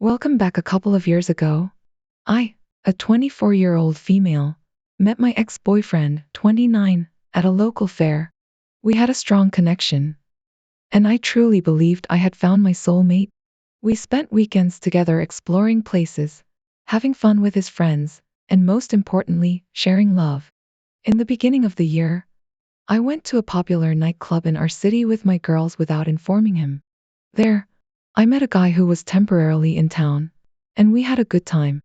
Welcome back. A couple of years ago, I, a 24-year-old female, met my ex-boyfriend, 29, at a local fair. We had a strong connection, and I truly believed I had found my soulmate. We spent weekends together exploring places, having fun with his friends, and most importantly, sharing love. In the beginning of the year, I went to a popular nightclub in our city with my girls without informing him. There, I met a guy who was temporarily in town, and we had a good time.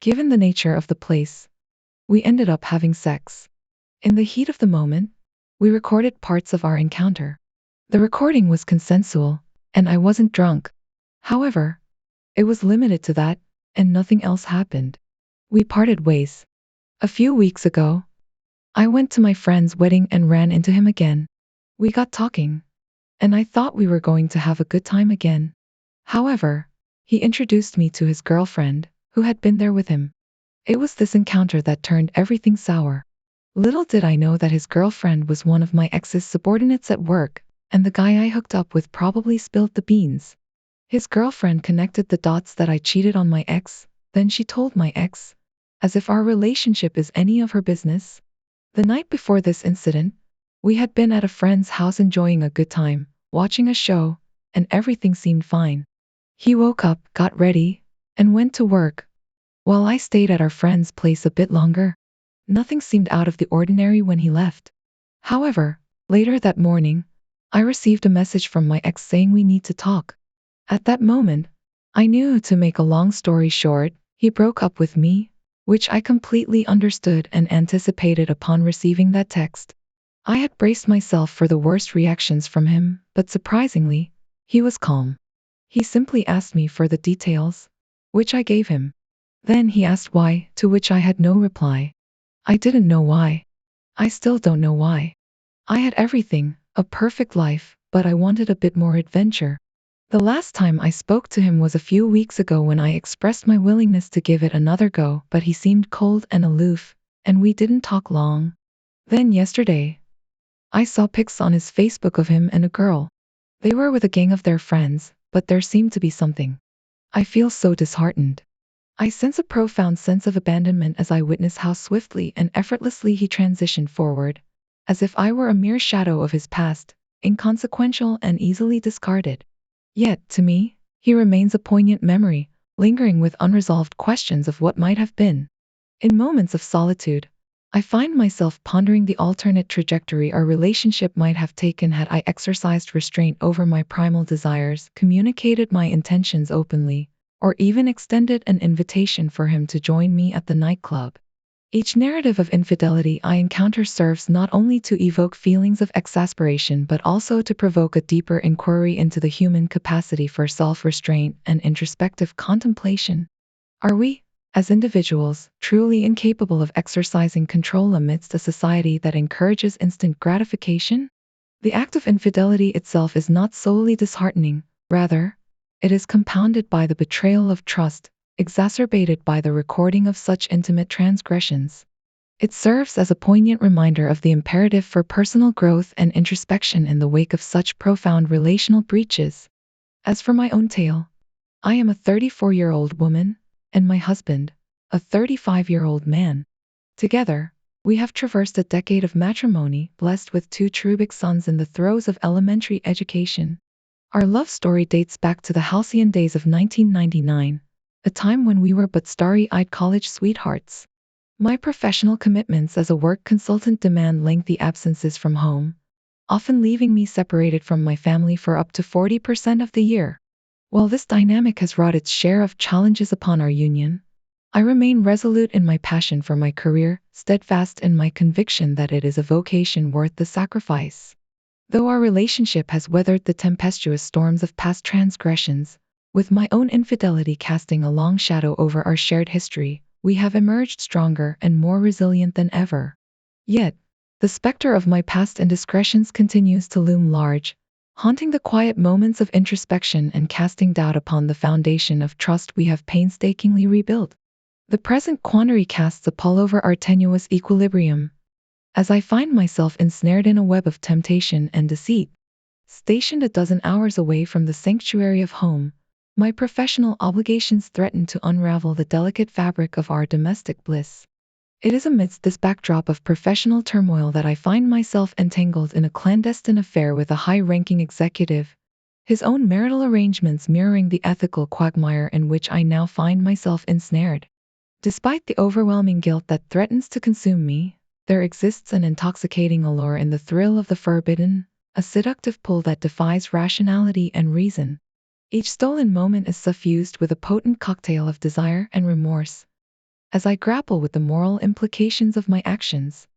Given the nature of the place, we ended up having sex. In the heat of the moment, we recorded parts of our encounter. The recording was consensual, and I wasn't drunk. However, it was limited to that, and nothing else happened. We parted ways. A few weeks ago, I went to my friend's wedding and ran into him again. We got talking, and I thought we were going to have a good time again. However, he introduced me to his girlfriend, who had been there with him. It was this encounter that turned everything sour. Little did I know that his girlfriend was one of my ex's subordinates at work, and the guy I hooked up with probably spilled the beans. His girlfriend connected the dots that I cheated on my ex, then she told my ex, as if our relationship is any of her business. The night before this incident, we had been at a friend's house enjoying a good time, watching a show, and everything seemed fine. He woke up, got ready, and went to work, while I stayed at our friend's place a bit longer. Nothing seemed out of the ordinary when he left. However, later that morning, I received a message from my ex saying we need to talk. At that moment, I knew, to make a long story short, he broke up with me, which I completely understood and anticipated upon receiving that text. I had braced myself for the worst reactions from him, but surprisingly, he was calm. He simply asked me for the details, which I gave him. Then he asked why, to which I had no reply. I didn't know why. I still don't know why. I had everything, a perfect life, but I wanted a bit more adventure. The last time I spoke to him was a few weeks ago when I expressed my willingness to give it another go, but he seemed cold and aloof, and we didn't talk long. Then yesterday, I saw pics on his Facebook of him and a girl. They were with a gang of their friends, but there seemed to be something. I feel so disheartened. I sense a profound sense of abandonment as I witness how swiftly and effortlessly he transitioned forward, as if I were a mere shadow of his past, inconsequential and easily discarded. Yet, to me, he remains a poignant memory, lingering with unresolved questions of what might have been. In moments of solitude, I find myself pondering the alternate trajectory our relationship might have taken had I exercised restraint over my primal desires, communicated my intentions openly, or even extended an invitation for him to join me at the nightclub. Each narrative of infidelity I encounter serves not only to evoke feelings of exasperation but also to provoke a deeper inquiry into the human capacity for self-restraint and introspective contemplation. Are we, as individuals, truly incapable of exercising control amidst a society that encourages instant gratification? The act of infidelity itself is not solely disheartening, rather, it is compounded by the betrayal of trust, exacerbated by the recording of such intimate transgressions. It serves as a poignant reminder of the imperative for personal growth and introspection in the wake of such profound relational breaches. As for my own tale, I am a 34-year-old woman, and my husband, a 35-year-old man. Together, we have traversed a decade of matrimony, blessed with two cherubic sons in the throes of elementary education. Our love story dates back to the halcyon days of 1999, a time when we were but starry-eyed college sweethearts. My professional commitments as a work consultant demand lengthy absences from home, often leaving me separated from my family for up to 40% of the year. While this dynamic has wrought its share of challenges upon our union, I remain resolute in my passion for my career, steadfast in my conviction that it is a vocation worth the sacrifice. Though our relationship has weathered the tempestuous storms of past transgressions, with my own infidelity casting a long shadow over our shared history, we have emerged stronger and more resilient than ever. Yet, the specter of my past indiscretions continues to loom large, haunting the quiet moments of introspection and casting doubt upon the foundation of trust we have painstakingly rebuilt. The present quandary casts a pall over our tenuous equilibrium, as I find myself ensnared in a web of temptation and deceit. Stationed a dozen hours away from the sanctuary of home, My professional obligations threaten to unravel the delicate fabric of our domestic bliss. It is amidst this backdrop of professional turmoil that I find myself entangled in a clandestine affair with a high-ranking executive, his own marital arrangements mirroring the ethical quagmire in which I now find myself ensnared. Despite the overwhelming guilt that threatens to consume me, there exists an intoxicating allure in the thrill of the forbidden, a seductive pull that defies rationality and reason. Each stolen moment is suffused with a potent cocktail of desire and remorse, as I grapple with the moral implications of my actions.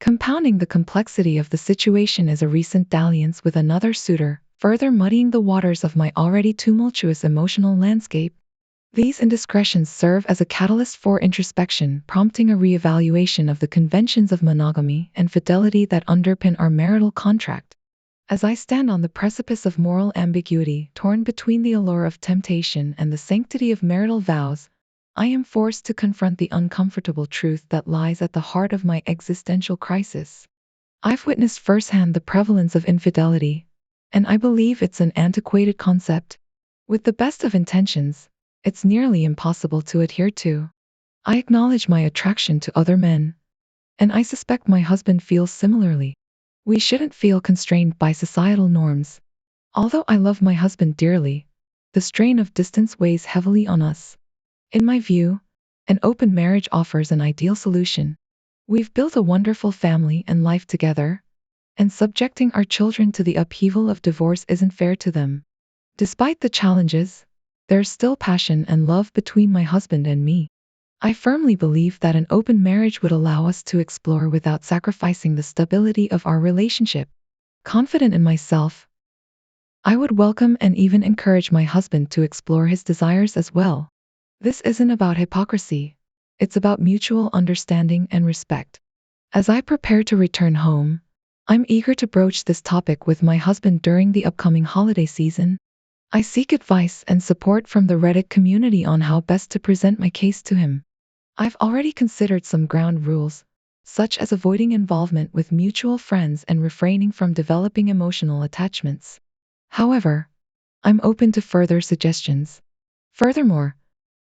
Compounding the complexity of the situation is a recent dalliance with another suitor, further muddying the waters of my already tumultuous emotional landscape. These indiscretions serve as a catalyst for introspection, prompting a reevaluation of the conventions of monogamy and fidelity that underpin our marital contract. As I stand on the precipice of moral ambiguity, torn between the allure of temptation and the sanctity of marital vows, I am forced to confront the uncomfortable truth that lies at the heart of my existential crisis. I've witnessed firsthand the prevalence of infidelity, and I believe it's an antiquated concept. With the best of intentions, it's nearly impossible to adhere to. I acknowledge my attraction to other men, and I suspect my husband feels similarly. We shouldn't feel constrained by societal norms. Although I love my husband dearly, the strain of distance weighs heavily on us. In my view, an open marriage offers an ideal solution. We've built a wonderful family and life together, and subjecting our children to the upheaval of divorce isn't fair to them. Despite the challenges, there's still passion and love between my husband and me. I firmly believe that an open marriage would allow us to explore without sacrificing the stability of our relationship. Confident in myself, I would welcome and even encourage my husband to explore his desires as well. This isn't about hypocrisy, it's about mutual understanding and respect. As I prepare to return home, I'm eager to broach this topic with my husband during the upcoming holiday season. I seek advice and support from the Reddit community on how best to present my case to him. I've already considered some ground rules, such as avoiding involvement with mutual friends and refraining from developing emotional attachments. However, I'm open to further suggestions. Furthermore,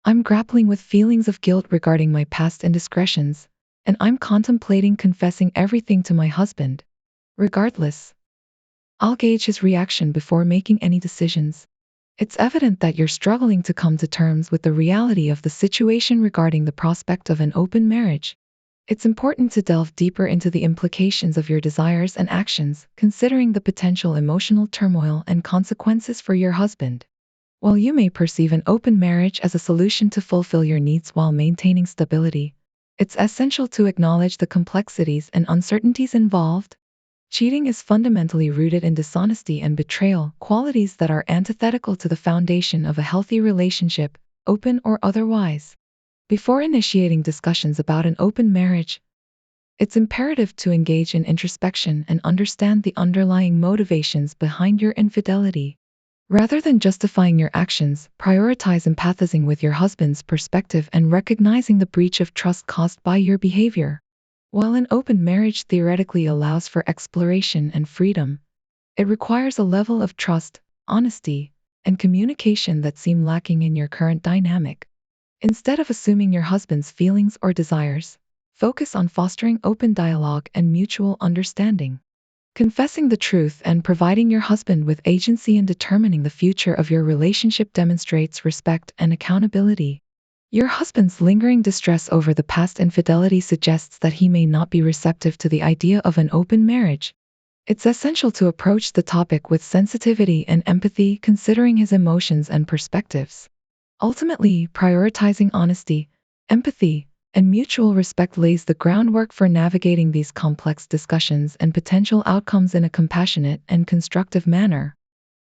I'm grappling with feelings of guilt regarding my past indiscretions, and I'm contemplating confessing everything to my husband. Regardless, I'll gauge his reaction before making any decisions. It's evident that you're struggling to come to terms with the reality of the situation regarding the prospect of an open marriage. It's important to delve deeper into the implications of your desires and actions, considering the potential emotional turmoil and consequences for your husband. While you may perceive an open marriage as a solution to fulfill your needs while maintaining stability, it's essential to acknowledge the complexities and uncertainties involved. Cheating is fundamentally rooted in dishonesty and betrayal, qualities that are antithetical to the foundation of a healthy relationship, open or otherwise. Before initiating discussions about an open marriage, it's imperative to engage in introspection and understand the underlying motivations behind your infidelity. Rather than justifying your actions, prioritize empathizing with your husband's perspective and recognizing the breach of trust caused by your behavior. While an open marriage theoretically allows for exploration and freedom, it requires a level of trust, honesty, and communication that seem lacking in your current dynamic. Instead of assuming your husband's feelings or desires, focus on fostering open dialogue and mutual understanding. Confessing the truth and providing your husband with agency in determining the future of your relationship demonstrates respect and accountability. Your husband's lingering distress over the past infidelity suggests that he may not be receptive to the idea of an open marriage. It's essential to approach the topic with sensitivity and empathy, considering his emotions and perspectives. Ultimately, prioritizing honesty, empathy, and mutual respect lays the groundwork for navigating these complex discussions and potential outcomes in a compassionate and constructive manner.